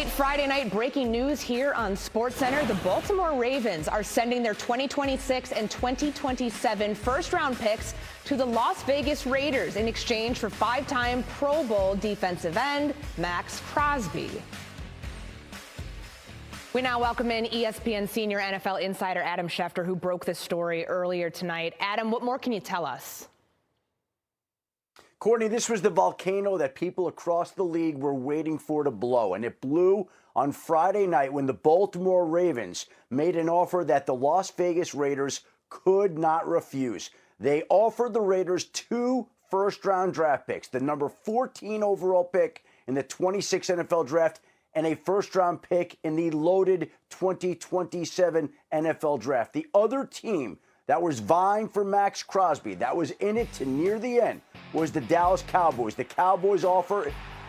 Friday night breaking news here on SportsCenter. The Baltimore Ravens are sending their 2026 and 2027 first-round picks to the Las Vegas Raiders in exchange for five-time Pro Bowl defensive end Maxx Crosby. We now welcome in ESPN senior NFL insider Adam Schefter, who broke this story earlier tonight. Adam, what more can you tell us? Courtney, this was the volcano that people across the league were waiting for to blow, and it blew on Friday night when the Baltimore Ravens made an offer that the Las Vegas Raiders could not refuse. They offered the Raiders two first-round draft picks, the number 14 overall pick in the 26 NFL draft and a first-round pick in the loaded 2027 NFL draft. The other team that was vying for Maxx Crosby, that was in it to near the end, was the Dallas Cowboys. The Cowboys'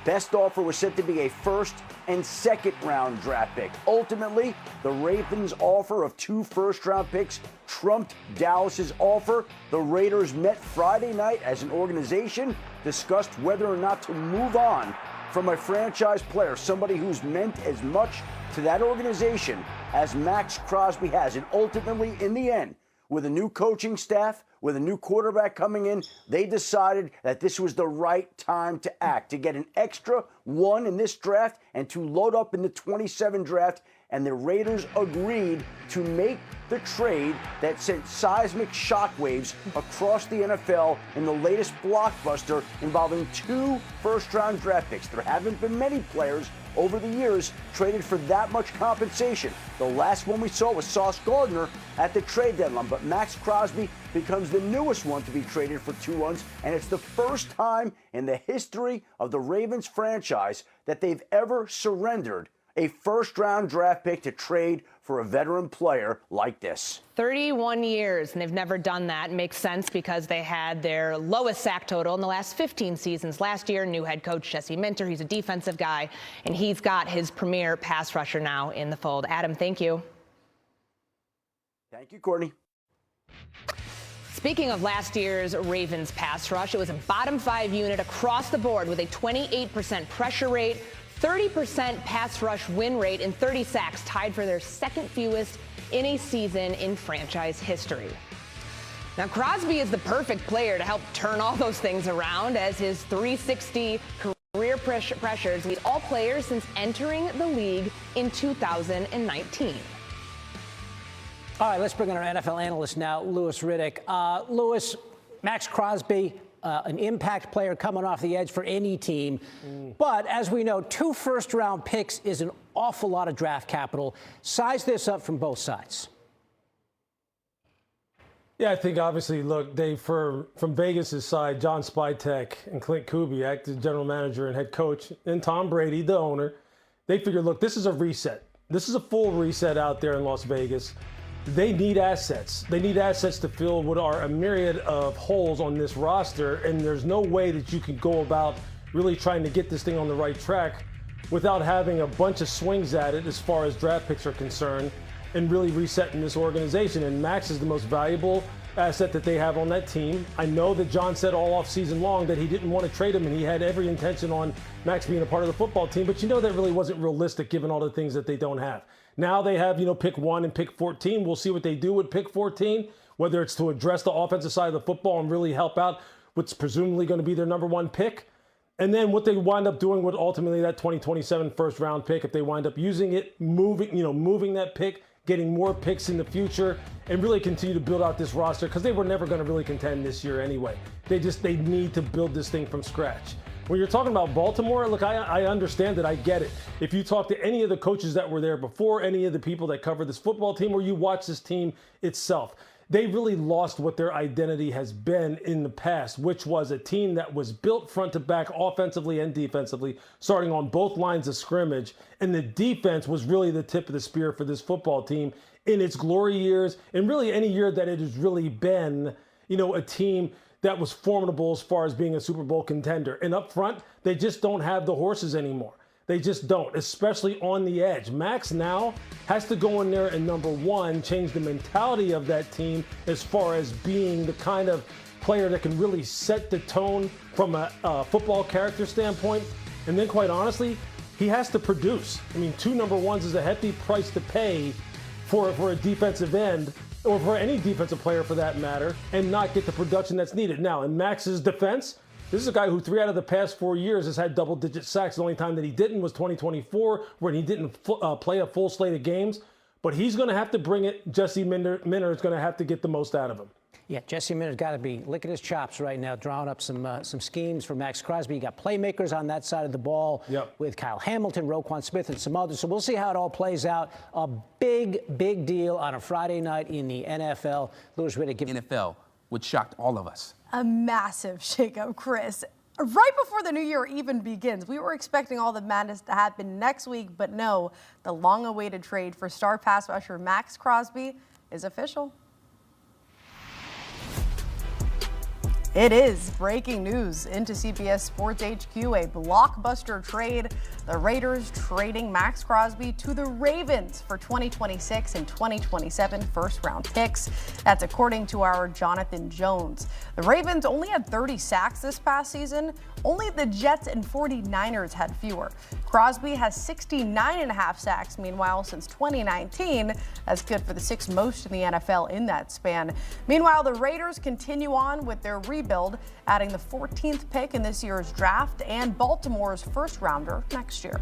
best offer was said to be a first and second round draft pick. Ultimately, the Ravens' offer of two first-round picks trumped Dallas's offer. The Raiders met Friday night as an organization, discussed whether or not to move on from a franchise player, somebody who's meant as much to that organization as Maxx Crosby has. And ultimately, in the end, with a new coaching staff, with a new quarterback coming in, they decided that this was the right time to act, to get an extra one in this draft and to load up in the 27 draft. And the Raiders agreed to make the trade that sent seismic shockwaves across the NFL in the latest blockbuster involving two first-round draft picks. There haven't been many players over the years traded for that much compensation. The last one we saw was Sauce Gardner at the trade deadline, but Maxx Crosby becomes the newest one to be traded for two ones, and it's the first time in the history of the Ravens franchise that they've ever surrendered a first-round draft pick to trade for a veteran player like this. 31 years, and they've never done that. Makes sense because they had their lowest sack total in the last 15 seasons. Last year, new head coach Jesse Minter, he's a defensive guy, and he's got his premier pass rusher now in the fold. Adam, thank you. Thank you, Courtney. Speaking of last year's Ravens pass rush, it was a bottom five unit across the board with a 28% pressure rate, 30% pass rush win rate, and 30 sacks, tied for their second fewest in a season in franchise history. Now, Crosby is the perfect player to help turn all those things around, as his 360 career pressures lead all players since entering the league in 2019. All right, let's bring in our NFL analyst now, Louis Riddick. Louis, Maxx Crosby, an impact player coming off the edge for any team. But as we know, two first-round picks is an awful lot of draft capital. Size this up from both sides. Yeah, I think obviously, look, Dave, from Vegas' side, John Spytek and Clint Kubiak, the general manager and head coach, and Tom Brady, the owner, they figured, look, this is a reset. This is a full reset out there in Las Vegas. They need assets. They need assets to fill what are a myriad of holes on this roster, and there's no way that you can go about really trying to get this thing on the right track without having a bunch of swings at it as far as draft picks are concerned and really resetting this organization. And Maxx is the most valuable asset that they have on that team. I know that John said all off season long that he didn't want to trade him, and he had every intention on Maxx being a part of the football team, but you know that really wasn't realistic given all the things that they don't have. Now they have, pick 1 and pick 14. We'll see what they do with pick 14, whether it's to address the offensive side of the football and really help out what's presumably going to be their number 1 pick. And then what they wind up doing with ultimately that 2027 first round pick, if they wind up using it, moving that pick, getting more picks in the future, and really continue to build out this roster, because they were never going to really contend this year anyway. They need to build this thing from scratch. When you're talking about Baltimore, look, I understand it. I get it. If you talk to any of the coaches that were there before, any of the people that cover this football team, or you watch this team itself, they really lost what their identity has been in the past, which was a team that was built front to back, offensively and defensively, starting on both lines of scrimmage. And the defense was really the tip of the spear for this football team in its glory years, and really any year that it has really been, a team that was formidable as far as being a Super Bowl contender. And up front, they just don't have the horses anymore. They just don't, especially on the edge. Maxx now has to go in there and, number one, change the mentality of that team as far as being the kind of player that can really set the tone from a football character standpoint. And then, quite honestly, he has to produce. I mean, 2 number ones is a hefty price to pay for a defensive end, or for any defensive player for that matter, and not get the production that's needed. Now, in Max's defense, this is a guy who 3 out of the past 4 years has had double-digit sacks. The only time that he didn't was 2024, when he didn't play a full slate of games. But he's going to have to bring it. Jesse Minter is going to have to get the most out of him. Yeah, Jesse Minter's got to be licking his chops right now, drawing up some schemes for Maxx Crosby. You got playmakers on that side of the ball with Kyle Hamilton, Roquan Smith, and some others. So we'll see how it all plays out. A big deal on a Friday night in the NFL. Louis Riddick. NFL, which shocked all of us. A massive shakeup, Chris. Right before the new year even begins, we were expecting all the madness to happen next week, but no, the long-awaited trade for star pass rusher Maxx Crosby is official. It is breaking news into CBS Sports HQ, a blockbuster trade. The Raiders trading Maxx Crosby to the Ravens for 2026 and 2027 first-round picks. That's according to our Jonathan Jones. The Ravens only had 30 sacks this past season. Only the Jets and 49ers had fewer. Crosby has 69.5 sacks, meanwhile, since 2019. That's good for the 6th most in the NFL in that span. Meanwhile, the Raiders continue on with their rebuild, adding the 14th pick in this year's draft and Baltimore's first-rounder next year.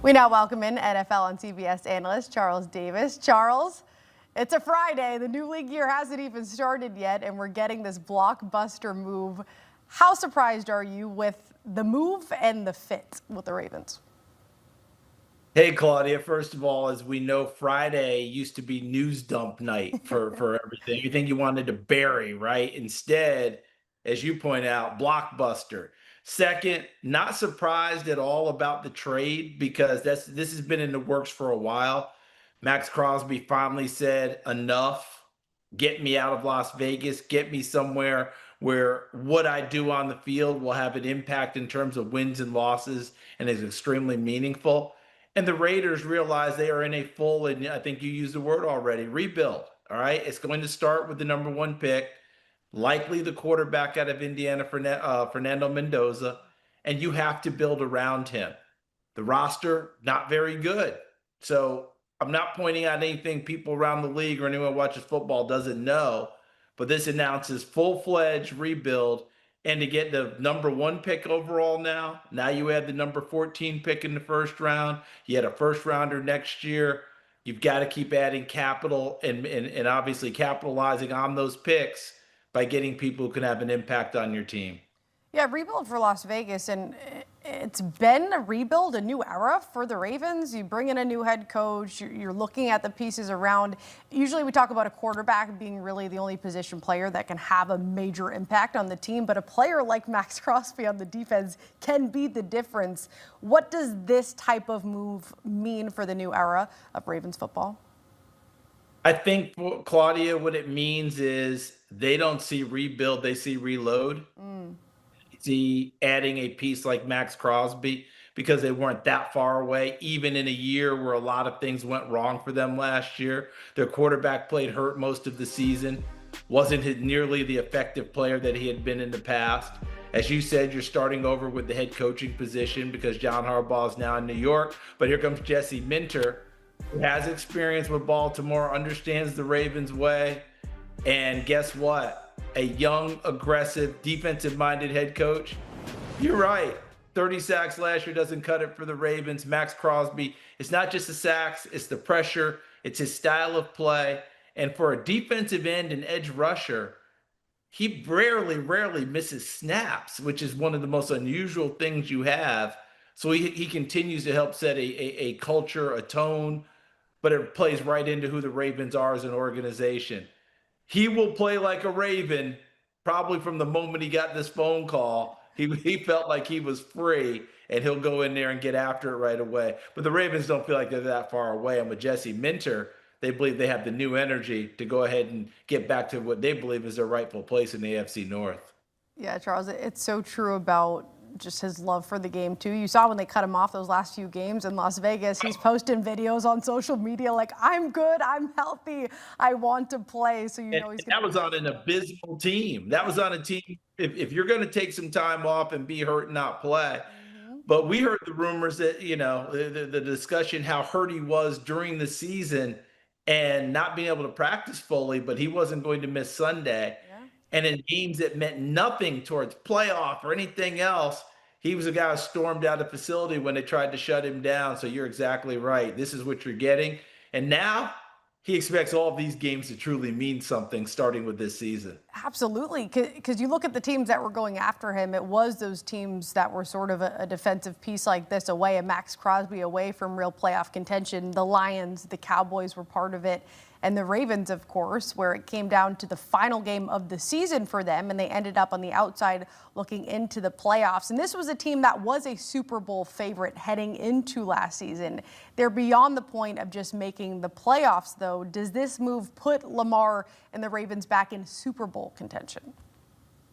We now welcome in NFL on CBS analyst Charles Davis. Charles, it's a Friday. The new league year hasn't even started yet, and we're getting this blockbuster move. How surprised are you with the move and the fit with the Ravens? Hey, Claudia. First of all, as we know, Friday used to be news dump night for everything. Anything you wanted to bury, right? Instead, as you point out, blockbuster. Second, not surprised at all about the trade, because this has been in the works for a while. Maxx Crosby finally said, enough. Get me out of Las Vegas. Get me somewhere where what I do on the field will have an impact in terms of wins and losses and is extremely meaningful. And the Raiders realize they are in a full, and I think you used the word already, rebuild. All right. It's going to start with the number 1 pick, likely the quarterback out of Indiana, Fernando Mendoza, and you have to build around him. The roster, not very good. So I'm not pointing out anything people around the league or anyone who watches football doesn't know, but this announces full-fledged rebuild. And to get the number 1 pick overall now you add the number 14 pick in the first round. You had a first rounder next year. You've got to keep adding capital and obviously capitalizing on those picks by getting people who can have an impact on your team. Yeah, rebuild for Las Vegas, and it's been a rebuild, a new era for the Ravens. You bring in a new head coach, you're looking at the pieces around. Usually we talk about a quarterback being really the only position player that can have a major impact on the team, but a player like Maxx Crosby on the defense can be the difference. What does this type of move mean for the new era of Ravens football? I think, Claudia, what it means is they don't see rebuild, they see reload. See adding a piece like Maxx Crosby, because they weren't that far away, even in a year where a lot of things went wrong for them last year. Their quarterback played hurt most of the season, wasn't nearly the effective player that he had been in the past. As you said, you're starting over with the head coaching position because John Harbaugh is now in New York, but here comes Jesse Minter, who has experience with Baltimore, understands the Ravens way, and guess what? A young, aggressive, defensive-minded head coach. You're right. 30 sacks last year doesn't cut it for the Ravens. Maxx Crosby, it's not just the sacks, it's the pressure, it's his style of play. And for a defensive end and edge rusher, he rarely misses snaps, which is one of the most unusual things you have. So he continues to help set a culture, a tone, but it plays right into who the Ravens are as an organization. He will play like a Raven probably from the moment he got this phone call. He felt like he was free, and he'll go in there and get after it right away. But the Ravens don't feel like they're that far away. And with Jesse Minter, they believe they have the new energy to go ahead and get back to what they believe is their rightful place in the AFC North. Yeah, Charles, it's so true about just his love for the game too. You saw when they cut him off those last few games in Las Vegas, he's posting videos on social media like, I'm good, I'm healthy, I want to play. So you know he's that was on an abysmal team. That was on a team, if you're going to take some time off and be hurt and not play. But we heard the rumors that, you know, the discussion, how hurt he was during the season and not being able to practice fully, but he wasn't going to miss Sunday. And in games that meant nothing towards playoff or anything else, he was a guy who stormed out of the facility when they tried to shut him down. So you're exactly right. This is what you're getting. And now he expects all of these games to truly mean something starting with this season. Absolutely, because you look at the teams that were going after him, it was those teams that were sort of a defensive piece like this away, a Maxx Crosby away from real playoff contention. The Lions, the Cowboys were part of it. And the Ravens, of course, where it came down to the final game of the season for them, and they ended up on the outside looking into the playoffs. And this was a team that was a Super Bowl favorite heading into last season. They're beyond the point of just making the playoffs, though. Does this move put Lamar and the Ravens back in Super Bowl contention?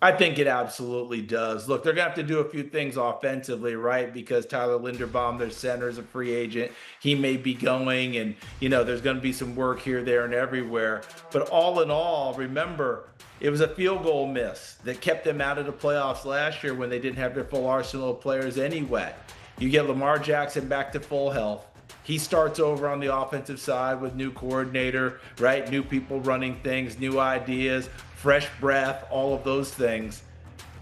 I think it absolutely does. Look, they're going to have to do a few things offensively, right? Because Tyler Linderbaum, their center, is a free agent. He may be going, and, you know, there's going to be some work here, there, and everywhere. But all in all, remember, it was a field goal miss that kept them out of the playoffs last year when they didn't have their full arsenal of players anyway. You get Lamar Jackson back to full health. He starts over on the offensive side with new coordinator, right? New people running things, new ideas, fresh breath, all of those things.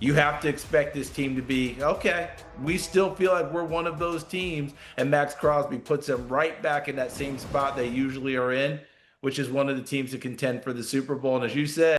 You have to expect this team to be, okay, we still feel like we're one of those teams, and Maxx Crosby puts them right back in that same spot they usually are in, which is one of the teams that contend for the Super Bowl. And as you said,